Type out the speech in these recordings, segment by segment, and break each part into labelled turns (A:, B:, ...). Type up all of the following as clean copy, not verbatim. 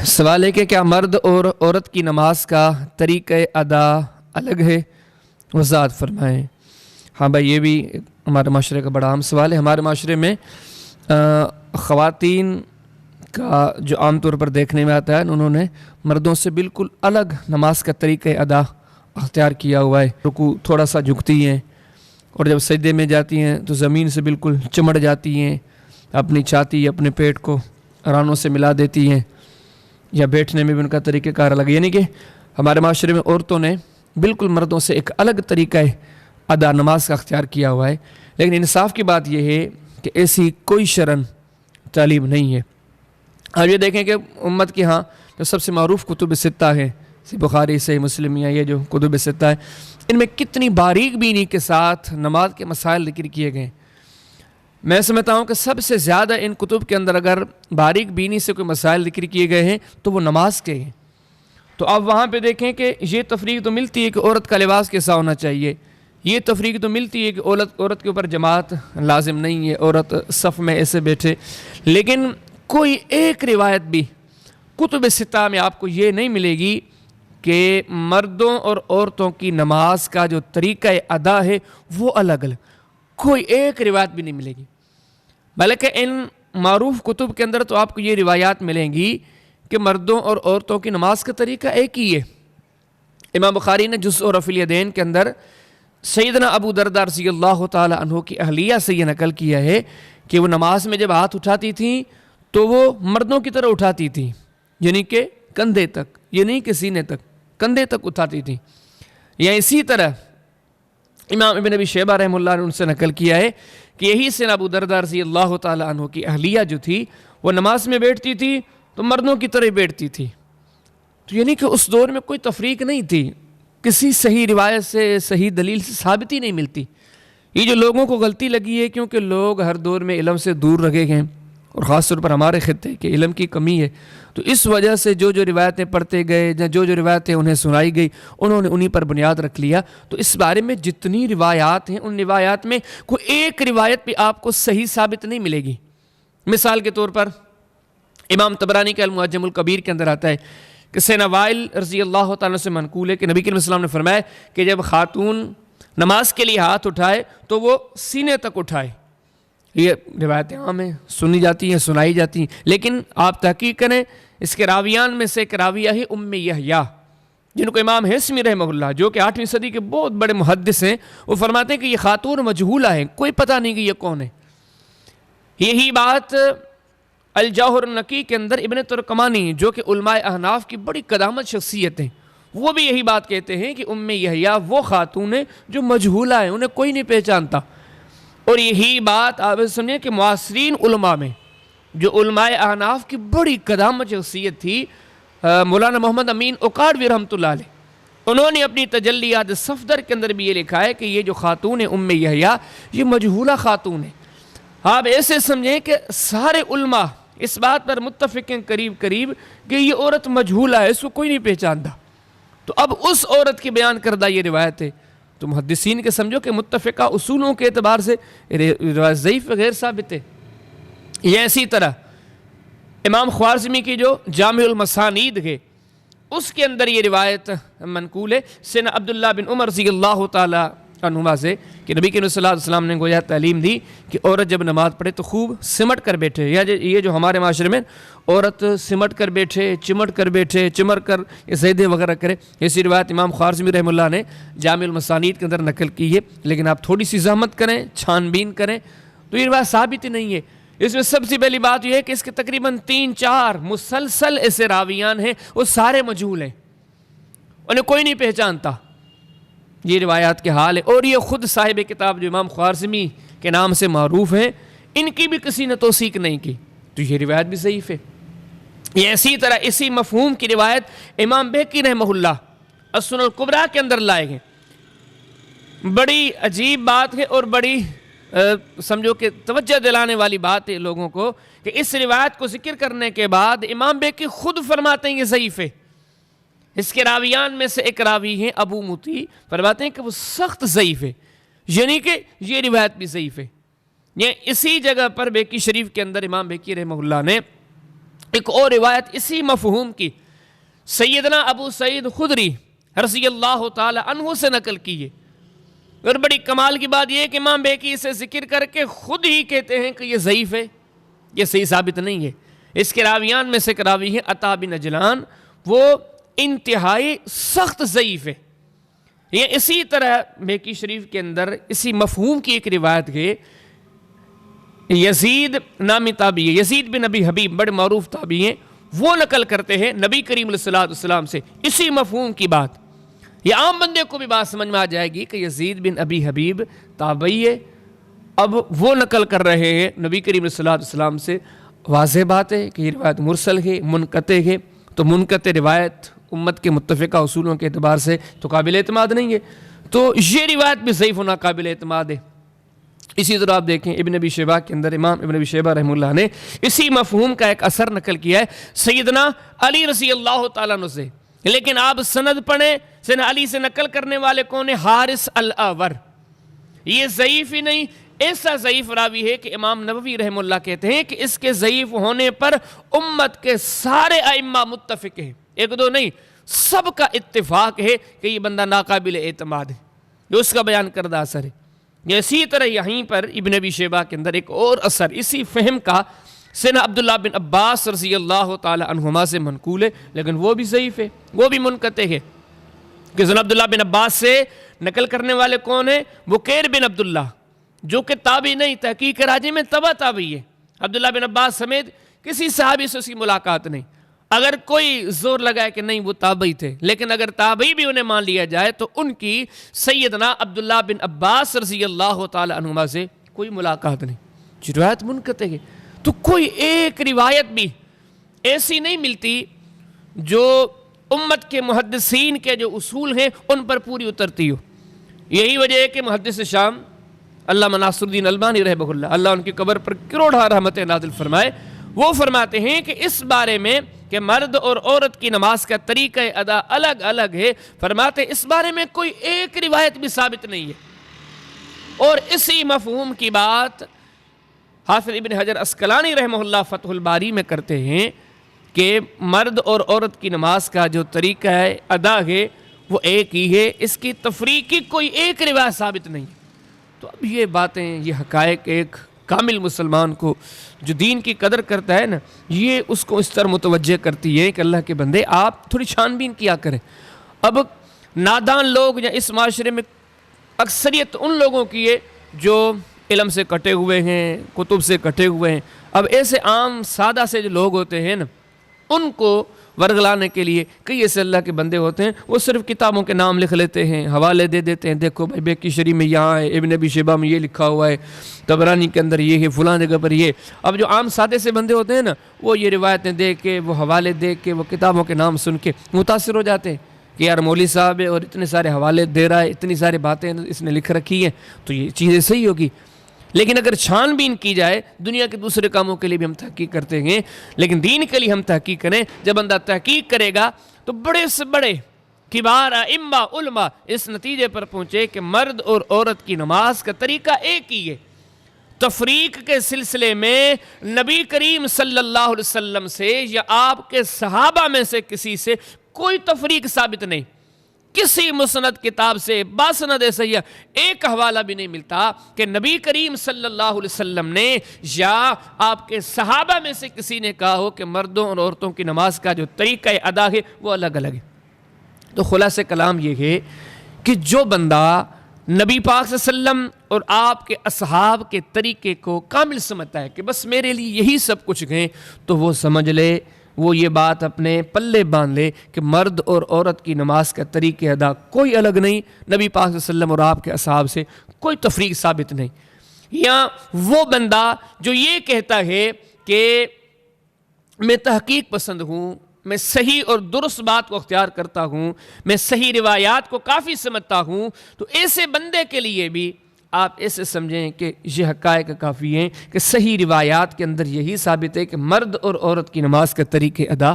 A: سوال ہے کہ کیا مرد اور عورت کی نماز کا طریقہ ادا الگ ہے؟ وضاحت فرمائیں۔ ہاں بھائی، یہ بھی ہمارے معاشرے کا بڑا عام سوال ہے۔ ہمارے معاشرے میں خواتین کا جو عام طور پر دیکھنے میں آتا ہے، انہوں نے مردوں سے بالکل الگ نماز کا طریقہ ادا اختیار کیا ہوا ہے۔ رکوع تھوڑا سا جھکتی ہیں، اور جب سجدے میں جاتی ہیں تو زمین سے بالکل چمڑ جاتی ہیں، اپنی چھاتی اپنے پیٹ کو رانوں سے ملا دیتی ہیں، یا بیٹھنے میں بھی ان کا طریقہ کار الگ ہے۔ یعنی کہ ہمارے معاشرے میں عورتوں نے بالکل مردوں سے ایک الگ طریقہ ادا نماز کا اختیار کیا ہوا ہے۔ لیکن انصاف کی بات یہ ہے کہ ایسی کوئی شرعن تعلیم نہیں ہے۔ آپ یہ دیکھیں کہ امت کے ہاں جو سب سے معروف کتب ستہ ہیں، بخاری، صحیح مسلم، یا یہ جو کتب ستہ ہیں، ان میں کتنی باریک بینی کے ساتھ نماز کے مسائل ذکر کیے گئے ہیں۔ میں سمجھتا ہوں کہ سب سے زیادہ ان کتب کے اندر اگر باریک بینی سے کوئی مسائل ذکر کیے گئے ہیں تو وہ نماز کے ہیں۔ تو آپ وہاں پہ دیکھیں کہ یہ تفریق تو ملتی ہے کہ عورت کا لباس کیسا ہونا چاہیے، یہ تفریق تو ملتی ہے کہ عورت کے اوپر جماعت لازم نہیں ہے، عورت صف میں ایسے بیٹھے، لیکن کوئی ایک روایت بھی کتب ستہ میں آپ کو یہ نہیں ملے گی کہ مردوں اور عورتوں کی نماز کا جو طریقہ ادا ہے وہ الگ الگ، کوئی ایک روایت بھی نہیں ملے گی۔ بلکہ ان معروف کتب کے اندر تو آپ کو یہ روایات ملیں گی کہ مردوں اور عورتوں کی نماز کا طریقہ ایک ہی ہے۔ امام بخاری نے جزء اور رفع الیدین کے اندر سیدنا ابو درداء رضی اللہ تعالی عنہ کی اہلیہ سے یہ نقل کیا ہے کہ وہ نماز میں جب ہاتھ اٹھاتی تھیں تو وہ مردوں کی طرح اٹھاتی تھیں، یعنی کہ کندھے تک، یہ نہیں کہ سینے تک، کندھے تک اٹھاتی تھیں۔ یا اسی طرح امام ابن ابی شیبہ رحمہ اللہ نے ان سے نقل کیا ہے کہ یہی سیدنا ابو درداء رضی اللہ تعالی عنہ کی اہلیہ جو تھی وہ نماز میں بیٹھتی تھی تو مردوں کی طرح بیٹھتی تھی۔ تو یعنی کہ اس دور میں کوئی تفریق نہیں تھی، کسی صحیح روایت سے، صحیح دلیل سے ثابت ہی نہیں ملتی۔ یہ جو لوگوں کو غلطی لگی ہے کیونکہ لوگ ہر دور میں علم سے دور رکھے گئے ہیں، اور خاص طور پر ہمارے خطے کے علم کی کمی ہے، تو اس وجہ سے جو روایتیں پڑھتے گئے، جو روایتیں انہیں سنائی گئی، انہوں نے انہی پر بنیاد رکھ لیا۔ تو اس بارے میں جتنی روایات ہیں، ان روایات میں کوئی ایک روایت بھی آپ کو صحیح ثابت نہیں ملے گی۔ مثال کے طور پر امام طبرانی کے المعجم الکبیر کے اندر آتا ہے کہ سیدنا وائل رضی اللہ تعالیٰ سے منقول ہے کہ نبی کریم صلی اللہ علیہ وسلم نے فرمایا کہ جب خاتون نماز کے لیے ہاتھ اٹھائے تو وہ سینے تک اٹھائے۔ یہ روایتیں عام ہیں، سنی جاتی ہیں، سنائی جاتی ہیں، لیکن آپ تحقیق کریں، اس کے راویان میں سے ایک راویہ ہے ام یحییٰ، جن کو امام حسمی رحمہ اللہ، جو کہ 8ویں صدی کے بہت بڑے محدث ہیں، وہ فرماتے ہیں کہ یہ خاتون مجہولہ ہے، کوئی پتہ نہیں کہ یہ کون ہے۔ یہی بات الجوہر النقی کے اندر ابن ترکمانی، جو کہ علماء احناف کی بڑی قدامت شخصیت ہیں، وہ بھی یہی بات کہتے ہیں کہ ام یحییٰ وہ خاتون ہیں جو مجہولہ ہیں، انہیں کوئی نہیں پہچانتا۔ اور یہی بات آپ سنیں کہ معاصرین علماء میں جو علماء احناف کی بڑی قدامت شخصیت تھی، مولانا محمد امین اکاڑوی رحمۃ اللہ علیہ، انہوں نے اپنی تجلیات صفدر کے اندر بھی یہ لکھا ہے کہ یہ جو خاتون ہے ام یحییٰ، یہ مجہولہ خاتون ہے۔ آپ ایسے سمجھیں کہ سارے علماء اس بات پر متفق ہیں قریب قریب کہ یہ عورت مجہولہ ہے، اس کو کوئی نہیں پہچانتا۔ تو اب اس عورت کی بیان کردہ یہ روایت ہے، تو محدثین کے سمجھو کہ متفقہ اصولوں کے اعتبار سے روایت ضعیف غیر ثابت ہے۔ یہ اسی طرح امام خوارزمی کی جو جامع المسانید ہے، اس کے اندر یہ روایت منقول ہے سیدنا عبداللہ بن عمر رضی اللہ تعالی عنہما سے کہ نبی کریم صلی اللہ علیہ وسلم نے گویا تعلیم دی کہ عورت جب نماز پڑھے تو خوب سمٹ کر بیٹھے۔ یہ جو ہمارے معاشرے میں عورت سمٹ کر بیٹھے، چمٹ کر بیٹھے، چمر کر سجدے وغیرہ کرے، اسی روایت امام خوارزمی رحمہ اللہ نے جامع المسانید کے اندر نقل کی ہے، لیکن آپ تھوڑی سی زحمت کریں، چھان بین کریں تو یہ روایت ثابت ہی نہیں ہے۔ اس میں سب سے پہلی بات یہ ہے کہ اس کے تقریباً 3-4 مسلسل ایسے راویان ہیں، وہ سارے مجہول ہیں، انہیں کوئی نہیں پہچانتا۔ یہ روایات کے حال ہے، اور یہ خود صاحب کتاب جو امام خوارزمی کے نام سے معروف ہیں، ان کی بھی کسی نے توثیق نہیں کی، تو یہ روایت بھی ضعیف ہے۔ یہ اسی طرح اسی مفہوم کی روایت امام بہقی رحمہ اللہ السنن الکبریٰ کے اندر لائے گئے۔ بڑی عجیب بات ہے اور بڑی سمجھو کہ توجہ دلانے والی بات ہے لوگوں کو کہ اس روایت کو ذکر کرنے کے بعد امام بہقی خود فرماتے ہیں یہ ضعیف ہے۔ اس کے راویان میں سے ایک راوی ہیں ابو مطیع، فرماتے ہیں کہ وہ سخت ضعیف ہے، یعنی کہ یہ روایت بھی ضعیف ہے۔ یہ اسی جگہ پر بہقی شریف کے اندر امام بہقی رحمہ اللہ نے ایک اور روایت اسی مفہوم کی سیدنا ابو سعید خدری رضی اللہ تعالی عنہ سے نقل کی ہے، اور بڑی کمال کی بات یہ ہے کہ امام بیہقی اسے ذکر کر کے خود ہی کہتے ہیں کہ یہ ضعیف ہے، یہ صحیح ثابت نہیں ہے۔ اس کے راویان میں سے ایک راوی ہے عطا بن عجلان، وہ انتہائی سخت ضعیف ہے۔ یہ اسی طرح بیہقی شریف کے اندر اسی مفہوم کی ایک روایت ہے، یزید نامی تابعی ہے، یزید بن ابی حبیب بڑے معروف تابعی ہیں، وہ نقل کرتے ہیں نبی کریم علیہ السلام سے اسی مفہوم کی بات۔ یہ عام بندے کو بھی بات سمجھ میں آ جائے گی کہ یزید بن ابی حبیب تابعی ہے، اب وہ نقل کر رہے ہیں نبی کریم علیہ السلام سے، واضح بات ہے کہ یہ روایت مرسل ہے، منقطع ہے، تو منقطع روایت امت کے متفقہ اصولوں کے اعتبار سے تو قابل اعتماد نہیں ہے، تو یہ روایت بھی ضعیف ہونا قابل اعتماد ہے۔ اسی طرح آپ دیکھیں ابن ابی شیبہ کے اندر امام ابن ابی شیبہ رحمہ اللہ نے اسی مفہوم کا ایک اثر نقل کیا ہے سیدنا علی رضی اللہ تعالیٰ عنہ سے، لیکن آپ سند پڑھیں، سیدنا علی سے نقل کرنے والے کون ہیں؟ حارث الاعور۔ یہ ضعیف ہی نہیں، ایسا ضعیف راوی ہے کہ امام نووی رحمہ اللہ کہتے ہیں کہ اس کے ضعیف ہونے پر امت کے سارے ائمہ متفق ہیں، ایک دو نہیں، سب کا اتفاق ہے کہ یہ بندہ ناقابل اعتماد ہے، جو اس کا بیان کردہ اثر ہے۔ اسی طرح یہیں پر ابن ابی شیبہ کے اندر ایک اور اثر اسی فہم کا سیدنا عبداللہ بن عباس رضی اللہ تعالی عنہما سے منقول ہے، لیکن وہ بھی ضعیف ہے، وہ بھی منقطع ہے۔ کہ سیدنا عبداللہ بن عباس سے نقل کرنے والے کون ہیں؟ بکیر بن عبداللہ، جو کہ تابعی نہیں، تحقیق راجی میں تبع تابعی ہے۔ عبداللہ بن عباس سمیت کسی صحابی سے اس کی ملاقات نہیں، اگر کوئی زور لگائے کہ نہیں وہ تابعی تھے، لیکن اگر تابعی بھی انہیں مان لیا جائے تو ان کی سیدنا عبداللہ بن عباس رضی اللہ تعالی عنہما سے کوئی ملاقات نہیں، جو روایت منقطع ہے۔ تو کوئی ایک روایت بھی ایسی نہیں ملتی جو امت کے محدثین کے جو اصول ہیں ان پر پوری اترتی ہو۔ یہی وجہ ہے کہ محدث شام علامہ ناصر الدین البانی رحمہ اللہ، اللہ ان کی قبر پر کروڑا رحمت نازل فرمائے، وہ فرماتے ہیں کہ اس بارے میں کہ مرد اور عورت کی نماز کا طریقہ ادا الگ الگ ہے، فرماتے اس بارے میں کوئی ایک روایت بھی ثابت نہیں ہے۔ اور اسی مفہوم کی بات حافظ ابن حجر عسقلانی رحمہ اللہ فتح الباری میں کرتے ہیں کہ مرد اور عورت کی نماز کا جو طریقہ ادا ہے وہ ایک ہی ہے، اس کی تفریق کی کوئی ایک روایت ثابت نہیں۔ تو اب یہ باتیں، یہ حقائق ایک کامل مسلمان کو جو دین کی قدر کرتا ہے نا، یہ اس کو اس طرح متوجہ کرتی ہے کہ اللہ کے بندے آپ تھوڑی چھان بین کیا کریں۔ اب نادان لوگ یا اس معاشرے میں اکثریت ان لوگوں کی ہے جو علم سے کٹے ہوئے ہیں، کتب سے کٹے ہوئے ہیں۔ اب ایسے عام سادہ سے جو لوگ ہوتے ہیں نا، ان کو ورگلانے کے لیے کئی ایسے اللہ کے بندے ہوتے ہیں، وہ صرف کتابوں کے نام لکھ لیتے ہیں، حوالے دے دیتے ہیں، دیکھو بھائی بیہقی شریف میں یہاں ہے، ابن ابی شیبہ میں یہ لکھا ہوا ہے، طبرانی کے اندر یہ ہے، فلاں جگہ پر یہ۔ اب جو عام سادے سے بندے ہوتے ہیں نا، وہ یہ روایتیں دیکھ کے، وہ حوالے دیکھ کے، وہ کتابوں کے نام سن کے متاثر ہو جاتے ہیں کہ یار مولوی صاحب ہے اور اتنے سارے حوالے دے رہا ہے، اتنی ساری باتیں اس نے لکھ رکھی ہیں، تو یہ چیزیں صحیح ہوگی۔ لیکن اگر چھان بین کی جائے، دنیا کے دوسرے کاموں کے لیے بھی ہم تحقیق کرتے ہیں، لیکن دین کے لیے ہم تحقیق کریں، جب بندہ تحقیق کرے گا تو بڑے سے بڑے کبار ائمہ علماء اس نتیجے پر پہنچے کہ مرد اور عورت کی نماز کا طریقہ ایک ہی ہے۔ تفریق کے سلسلے میں نبی کریم صلی اللہ علیہ وسلم سے یا آپ کے صحابہ میں سے کسی سے کوئی تفریق ثابت نہیں، کسی مسند کتاب سے باسند صحیح ایک حوالہ بھی نہیں ملتا کہ نبی کریم صلی اللہ علیہ وسلم نے یا آپ کے صحابہ میں سے کسی نے کہا ہو کہ مردوں اور عورتوں کی نماز کا جو طریقہ ادا ہے وہ الگ الگ ہے۔ تو خلاصہ کلام یہ ہے کہ جو بندہ نبی پاک صلی اللہ علیہ وسلم اور آپ کے اصحاب کے طریقے کو کامل سمجھتا ہے کہ بس میرے لیے یہی سب کچھ گئے، تو وہ سمجھ لے، وہ یہ بات اپنے پلے باندھ لے کہ مرد اور عورت کی نماز کا طریقہ ادا کوئی الگ نہیں، نبی پاک صلی اللہ علیہ وسلم اور آپ کے اصحاب سے کوئی تفریق ثابت نہیں۔ یا وہ بندہ جو یہ کہتا ہے کہ میں تحقیق پسند ہوں، میں صحیح اور درست بات کو اختیار کرتا ہوں، میں صحیح روایات کو کافی سمجھتا ہوں، تو ایسے بندے کے لیے بھی آپ ایسے سمجھیں کہ یہ حقائق کافی ہیں کہ صحیح روایات کے اندر یہی ثابت ہے کہ مرد اور عورت کی نماز کے طریقے ادا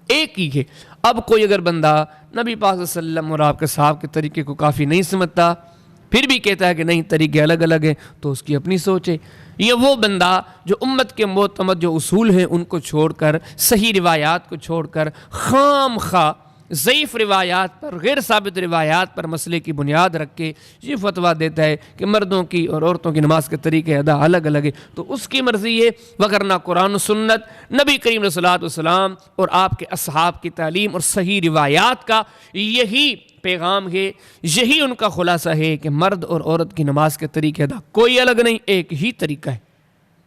A: ایک ہی ہے۔ اب کوئی اگر بندہ نبی پاک صلی اللہ علیہ وسلم اور آپ کے صحابہ کے طریقے کو کافی نہیں سمجھتا، پھر بھی کہتا ہے کہ نہیں طریقے الگ الگ ہیں، تو اس کی اپنی سوچ ہے۔ یہ وہ بندہ جو امت کے معتمد جو اصول ہیں ان کو چھوڑ کر، صحیح روایات کو چھوڑ کر، خام خواہ ضعیف روایات پر، غیر ثابت روایات پر مسئلے کی بنیاد رکھ کے یہ فتویٰ دیتا ہے کہ مردوں کی اور عورتوں کی نماز کے طریقے ادا الگ الگ ہے، تو اس کی مرضی ہے، وگرنہ قرآن و سنت، نبی کریم علیہ الصلوۃ والسلام اور آپ کے اصحاب کی تعلیم اور صحیح روایات کا یہی پیغام ہے، یہی ان کا خلاصہ ہے کہ مرد اور عورت کی نماز کے طریقے ادا کوئی الگ نہیں، ایک ہی طریقہ ہے۔